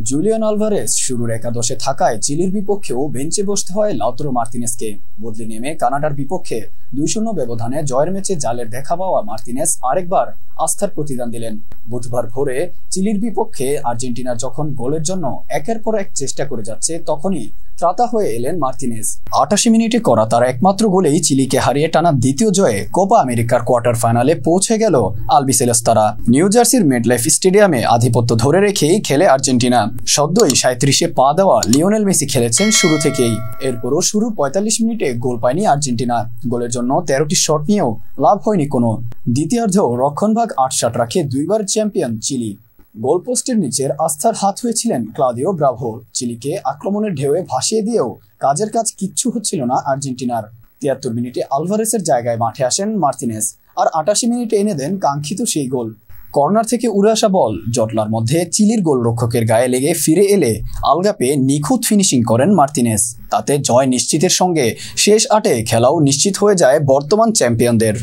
Julian Alvarez শুরুর একাদশে থাকায় চিলির বিপক্ষেও বেঞ্চে বসতে হয় লাউতারো মার্তিনেজকে। বদলে নেমে কানাডার বিপক্ষে 2-0 ব্যবধানে জয়ের ম্যাচে জালের দেখা পাওয়া মার্তিনেজ আরেকবার আস্থার প্রতিদান দিলেন। বুধবার ভোরে চিলির বিপক্ষে আর্জেন্টিনা যখন গোলের জন্য একের পর এক চেষ্টা করে যাচ্ছে, তখনই ত্রাতা হয়ে এলেন মার্তিনেজ। 88 মিনিটে করা তার একমাত্র গোলেই চিলিকে হারিয়ে টানা দ্বিতীয় জয়ে কোপা আমেরিকার কোয়ার্টার ফাইনালে পৌঁছে গেল আলবিসেলেস্তারা। নিউ জার্সির মেডলাইফ স্টেডিয়ামে আধিপত্য ধরে রেখেই খেলে আর্জেন্টিনা। সদ্যই 37-এ পা দেওয়া লিওনেল মেসি খেলেছেন শুরু থেকেই। এরপরও শুরু 45 মিনিটে গোল পায়নি আর্জেন্টিনা। গোলের জন্য 13টি শট নিয়েও লাভ হয়নি কোনো। দ্বিতীয়ার্ধেও রক্ষণভাগ 8-7 রাখে দুইবার চ্যাম্পিয়ন চিলি। গোলপোস্টের নিচের আস্থার হাত হয়েছিলেন ক্লাউদিও ব্রাভো। চিলিকে আক্রমণের ঢেউয়ে ভাসিয়ে দিয়েও কাজের কাজ কিচ্ছু হচ্ছিল না আর্জেন্টিনার। 73 মিনিটে আলভারেসের জায়গায় মাঠে আসেন মার্তিনেজ, আর 88 মিনিটে এনে দেন কাঙ্ক্ষিত সেই গোল। কর্নার থেকে উড়ে আসা বল জটলার মধ্যে চিলির গোলরক্ষকের গায়ে লেগে ফিরে এলে আলগা পেয়ে নিখুঁত ফিনিশিং করেন মার্তিনেজ। তাতে জয় নিশ্চিতের সঙ্গে শেষ 8-এ খেলাও নিশ্চিত হয়ে যায় বর্তমান চ্যাম্পিয়নদের।